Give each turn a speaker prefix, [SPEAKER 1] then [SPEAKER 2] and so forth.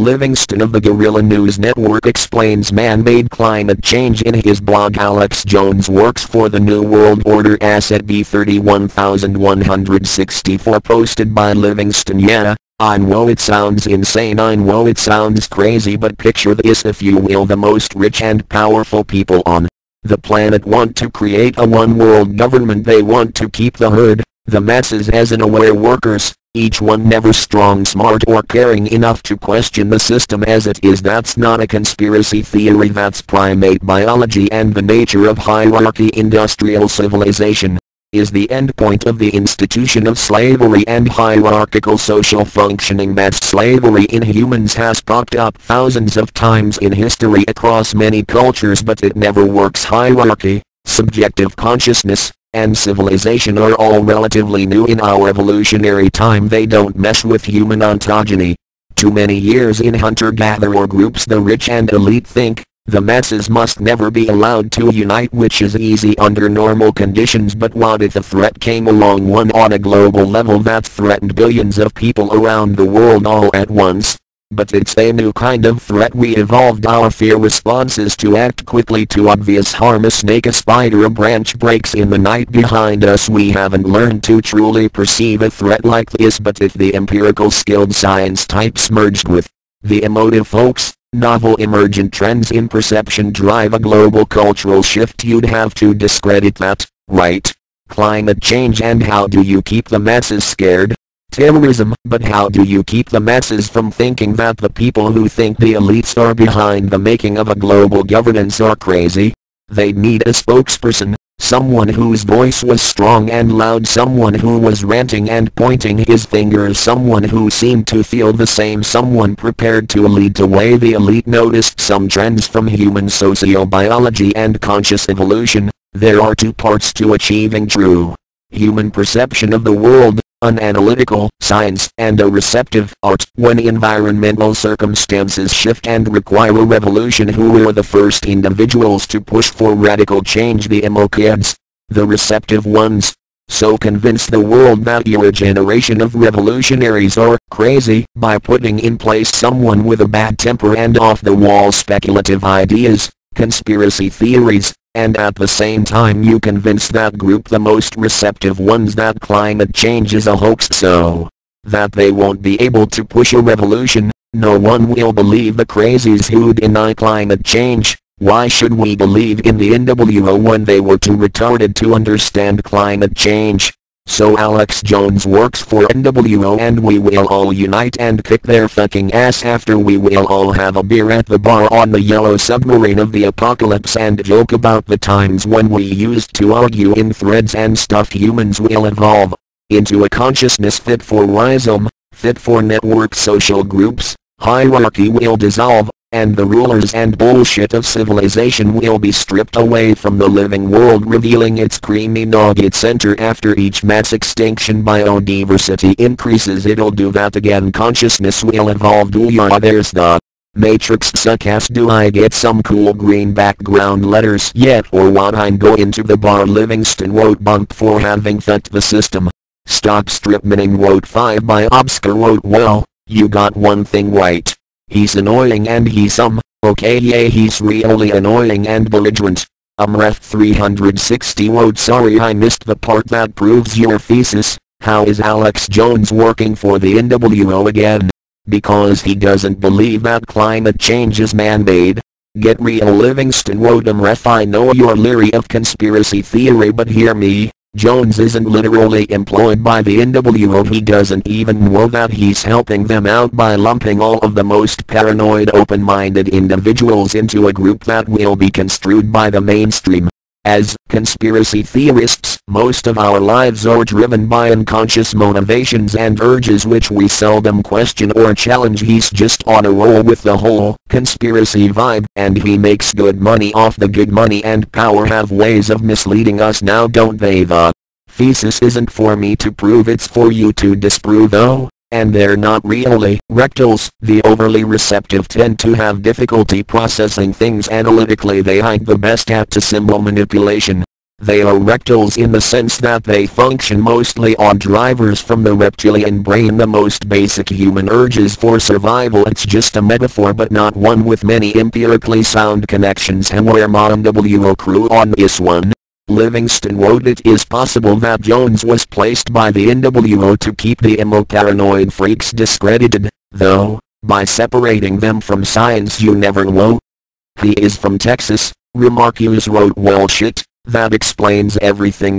[SPEAKER 1] Livingston of the Guerrilla News Network explains man-made climate change in his blog. Alex Jones works for the New World Order Asset B31164, posted by Livingston. Yeah, I know it sounds insane, I know it sounds crazy, but picture this if you will. The most rich and powerful people on the planet want to create a one-world government. They want to keep the herd, the masses, as unaware workers, each one never strong, smart, or caring enough to question the system as it is. That's not a conspiracy theory, that's primate biology and the nature of hierarchy. Industrial civilization is the endpoint of the institution of slavery and hierarchical social functioning. Mass slavery in humans has popped up thousands of times in history across many cultures, but it never works. Hierarchy, subjective consciousness, and civilization are all relatively new in our evolutionary time. They don't mesh with human ontogeny. Too many years in hunter-gatherer groups, the rich and elite think the masses must never be allowed to unite, which is easy under normal conditions. But what if a threat came along, one on a global level that threatened billions of people around the world all at once? But it's a new kind of threat. We evolved our fear responses to act quickly to obvious harm. A snake, a spider, a branch breaks in the night behind us. We haven't learned to truly perceive a threat like this. But if the empirical skilled science types merged with the emotive folks, novel emergent trends in perception drive a global cultural shift. You'd have to discredit that, right? Climate change. And how do you keep the masses scared? Terrorism. But how do you keep the masses from thinking that the people who think the elites are behind the making of a global governance are crazy? They need a spokesperson, someone whose voice was strong and loud, someone who was ranting and pointing his fingers, someone who seemed to feel the same, someone prepared to lead the way. The elite noticed some trends from human sociobiology and conscious evolution. There are two parts to achieving true human perception of the world: an analytical science and a receptive art. When environmental circumstances shift and require a revolution, who were the first individuals to push for radical change? The emo kids, the receptive ones. So convince the world that your generation of revolutionaries are crazy by putting in place someone with a bad temper and off-the-wall speculative ideas, conspiracy theories, and at the same time you convince that group, the most receptive ones, that climate change is a hoax, so that they won't be able to push a revolution. No one will believe the crazies who deny climate change. Why should we believe in the NWO when they were too retarded to understand climate change? So Alex Jones works for NWO, and we will all unite and kick their fucking ass. After, we will all have a beer at the bar on the yellow submarine of the apocalypse and joke about the times when we used to argue in threads and stuff. Humans will evolve into a consciousness fit for rhizome, fit for network social groups. Hierarchy will dissolve, and the rulers and bullshit of civilization will be stripped away from the living world, revealing its creamy nugget center. After each mass extinction, biodiversity increases. It'll do that again. Consciousness will evolve. Yeah, there's the Matrix suckass. Do I get some cool green background letters yet, or what? I'm going to the bar. Livingston wrote bump for having fucked the system. Stop strip mining wrote 5 by Obscure wrote, well, you got one thing right. He's annoying and he's okay, yeah, he's really annoying and belligerent. Ref 360 wrote, sorry I missed the part that proves your thesis. How is Alex Jones working for the NWO again? Because he doesn't believe that climate change is man-made. Get real. Livingston wrote, ref, I know you're leery of conspiracy theory, but hear me. Jones isn't literally employed by the NWO. He doesn't even know that he's helping them out by lumping all of the most paranoid, open-minded individuals into a group that will be construed by the mainstream as conspiracy theorists. Most of our lives are driven by unconscious motivations and urges which we seldom question or challenge. He's just on a roll with the whole conspiracy vibe, and he makes good money off the good money, and power have ways of misleading us, now don't they? The thesis isn't for me to prove, it's for you to disprove. Oh, and they're not really rectals. The overly receptive tend to have difficulty processing things analytically. They ain't the best at symbol manipulation. They are rectals in the sense that they function mostly on drivers from the reptilian brain, the most basic human urges for survival. It's just a metaphor but not one with many empirically sound connections, and where modern WO crew on this one. Livingston wrote, it is possible that Jones was placed by the NWO to keep the emo-paranoid freaks discredited, though, by separating them from science you never know. He is from Texas, Remarcus wrote, well shit, that explains everything.